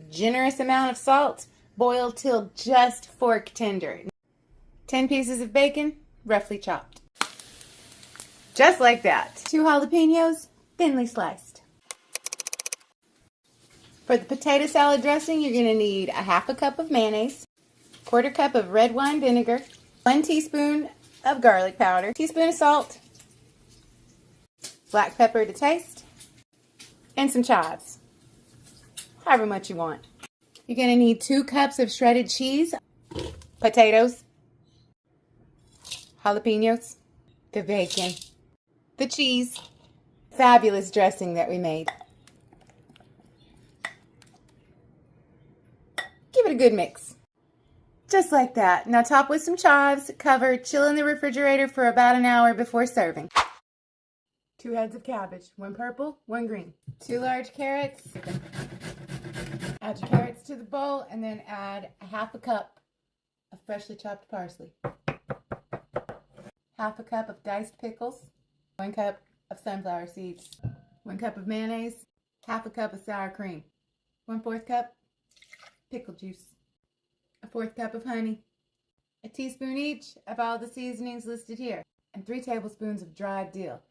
generous amount of salt, boil till just fork tender. 10 pieces of bacon, roughly chopped. Just like that. 2 jalapeños, thinly sliced. For the potato salad dressing, you're going to need a half a cup of mayonnaise, 1/4 cup of red wine vinegar, 1 teaspoon of garlic powder, teaspoon of salt, black pepper to taste, and some chives, however much you want. You're going to need 2 cups of shredded cheese, potatoes, jalapeños, the bacon, the cheese, fabulous dressing that we made. Give it a good mix. Just like that. Now top with some chives, cover, chill in the refrigerator for about an hour before serving. 2 heads of cabbage, 1 purple, 1 green. 2 large carrots. Add your carrots to the bowl and then add a half a cup of freshly chopped parsley. Half a cup of diced pickles. 1 cup of sunflower seeds. 1 cup of mayonnaise. Half a cup of sour cream. 1/4 cup pickle juice. 1/4 cup of honey. A teaspoon each of all the seasonings listed here. And 3 tablespoons of dried dill.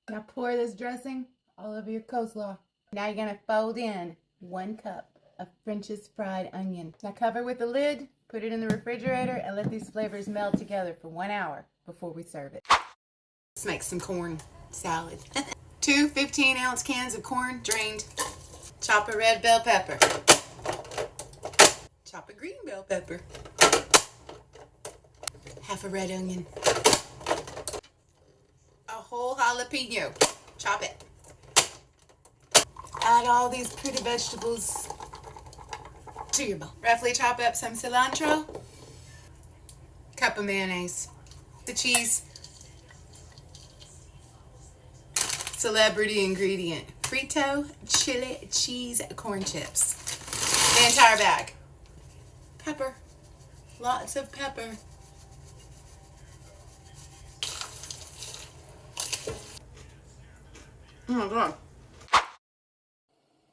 Now pour this dressing all over your coleslaw. Now you're going to fold in 1 cup of French's fried onion. Now cover with the lid, put it in the refrigerator, and let these flavors meld together for 1 hour before we serve it. Let's make some corn salad. 2 15-ounce cans of corn, drained. Chop a red bell pepper. Chop a green bell pepper. Half a red onion. A whole jalapeno. Chop it. Add all these pretty vegetables to your bowl. Roughly chop up some cilantro. Cup of mayonnaise. The cheese. Celebrity ingredient. Frito chili cheese corn chips. The entire bag. Pepper. Lots of pepper. Oh my God.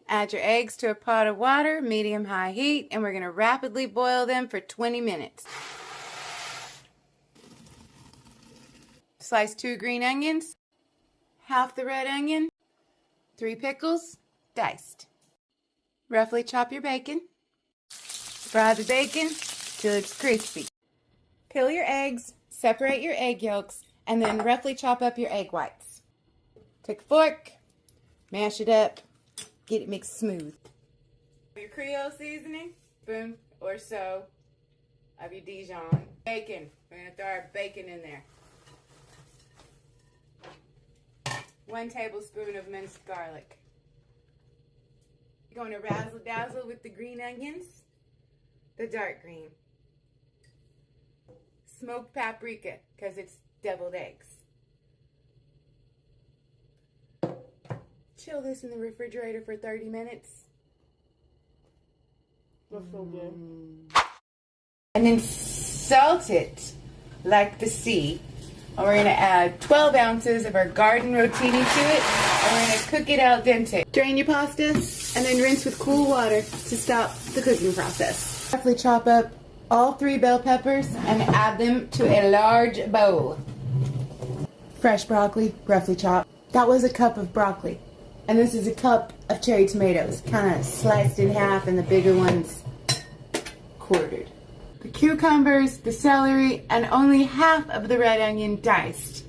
Add your eggs to a pot of water, medium-high heat, and we're going to rapidly boil them for 20 minutes. Slice 2 green onions, half the red onion, 3 pickles, diced. Roughly chop your bacon. Fry the bacon till it's crispy. Peel your eggs, separate your egg yolks, and then roughly chop up your egg whites. Take a fork, mash it up, get it mixed smooth. Your Creole seasoning, spoon or so of your Dijon. Bacon, we're going to throw our bacon in there. 1 tablespoon of minced garlic. You're going to razzle dazzle with the green onions, the dark green. Smoked paprika, because it's deviled eggs. Chill this in the refrigerator for 30 minutes. That's so good. And then salt it like the sea. And we're going to add 12 ounces of our garden rotini to it. And we're going to cook it al dente. Drain your pasta and then rinse with cool water to stop the cooking process. Roughly chop up all 3 bell peppers and add them to a large bowl. Fresh broccoli, roughly chopped. That was a cup of broccoli. And this is a cup of cherry tomatoes, kind of sliced in half, and the bigger ones quartered. The cucumbers, the celery, and only half of the red onion diced.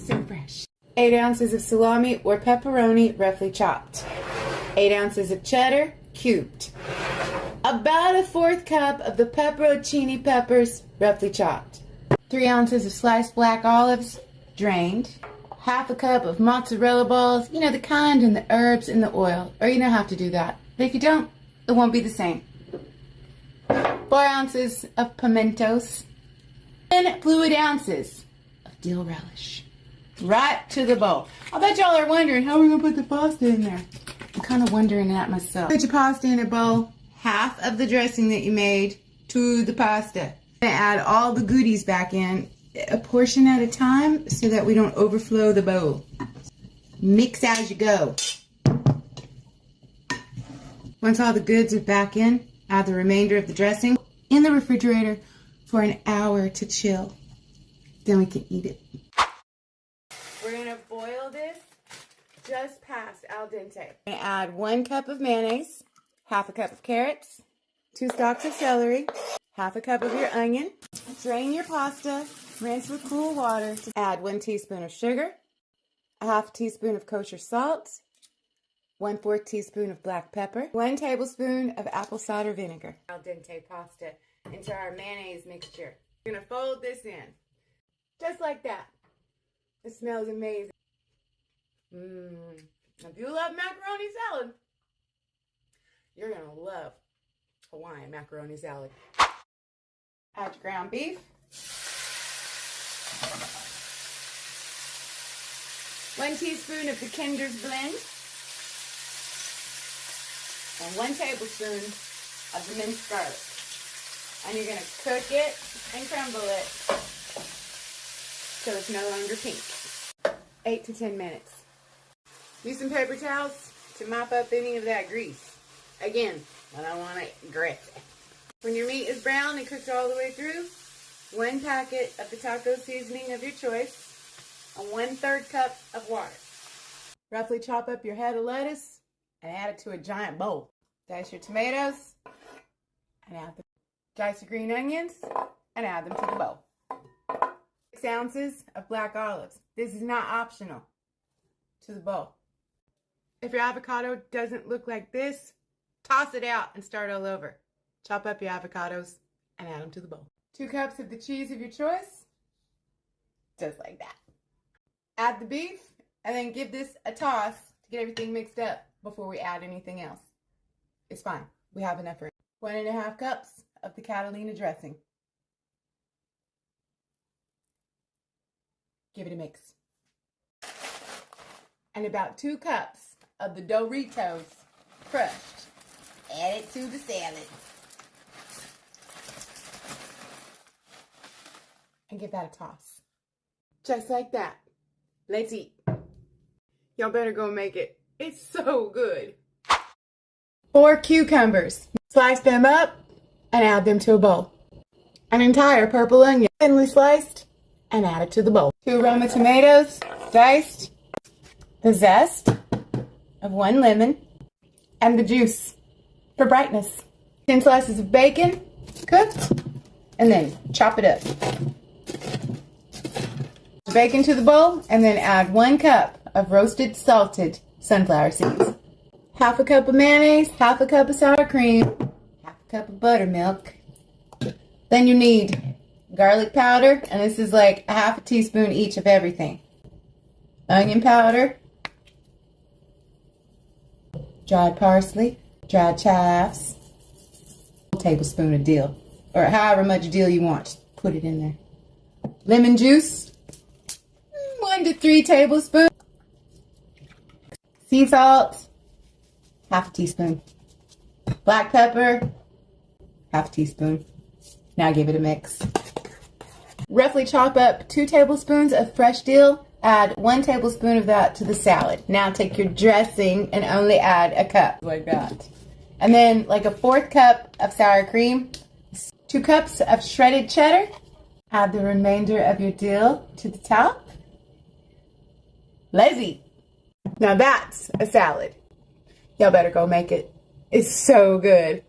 So fresh. 8 ounces of salami or pepperoni, roughly chopped. 8 ounces of cheddar, cubed. About a 1/4 cup of the pepperoncini peppers, roughly chopped. 3 ounces of sliced black olives, drained. Half a cup of mozzarella balls, you know, the kind and the herbs and the oil. Or you don't have to do that. But if you don't, it won't be the same. 4 ounces of pimentos. 10 fluid ounces of dill relish. Right to the bowl. I bet y'all are wondering how we're going to put the pasta in there. I'm kind of wondering that myself. Put your pasta in a bowl. Half of the dressing that you made to the pasta. Add all the goodies back in, a portion at a time, so that we don't overflow the bowl. Mix as you go. Once all the goods are back in, add the remainder of the dressing in the refrigerator for an hour to chill. Then we can eat it. We're gonna boil this just past al dente. We're gonna add 1 cup of mayonnaise, half a cup of carrots, 2 stalks of celery, half a cup of your onion. Drain your pasta, rinse with cool water. Add 1 teaspoon of sugar, a half teaspoon of kosher salt, 1/4 teaspoon of black pepper, 1 tablespoon of apple cider vinegar. Al dente pasta into our mayonnaise mixture. We're gonna fold this in, just like that. It smells amazing. If you love macaroni salad, you're gonna love Hawaiian macaroni salad. Add your ground beef. 1 teaspoon of the Kinder's blend. And 1 tablespoon of the minced garlic. And you're going to cook it and crumble it so it's no longer pink. 8 to 10 minutes. Use some paper towels to mop up any of that grease. Again, I don't want it greasy. When your meat is brown and cooked all the way through, 1 packet of the taco seasoning of your choice and 1/3 cup of water. Roughly chop up your head of lettuce and add it to a giant bowl. Dice your tomatoes and add them. Dice your green onions and add them to the bowl. 6 ounces of black olives. This is not optional. To the bowl. If your avocado doesn't look like this, toss it out and start all over. Chop up your avocados and add them to the bowl. 2 cups of the cheese of your choice. Just like that. Add the beef and then give this a toss to get everything mixed up before we add anything else. It's fine. We have enough for it. 1½ cups of the Catalina dressing. Give it a mix. And about 2 cups of the Doritos crushed. Add it to the salad. And give that a toss. Just like that. Let's eat. Y'all better go make it. It's so good. 4 cucumbers. Slice them up and add them to a bowl. An entire purple onion, thinly sliced, and add it to the bowl. 2 Roma tomatoes, diced. The zest of 1 lemon, and the juice for brightness. 10 slices of bacon, cooked, and then chop it up. Bacon to the bowl, and then add 1 cup of roasted salted sunflower seeds. Half a cup of mayonnaise, half a cup of sour cream, half a cup of buttermilk. Then you need garlic powder, and this is like a half a teaspoon each of everything. Onion powder, dried parsley, dried chives, a tablespoon of dill, or however much dill you want, put it in there. Lemon juice, 1 to 3 tablespoons. Sea salt, half a teaspoon. Black pepper, half a teaspoon. Now give it a mix. Roughly chop up 2 tablespoons of fresh dill. Add 1 tablespoon of that to the salad. Now take your dressing and only add a cup, like that. And then like a 1/4 cup of sour cream. 2 cups of shredded cheddar. Add the remainder of your dill to the top. Let's eat. Now that's a salad. Y'all better go make it. It's so good.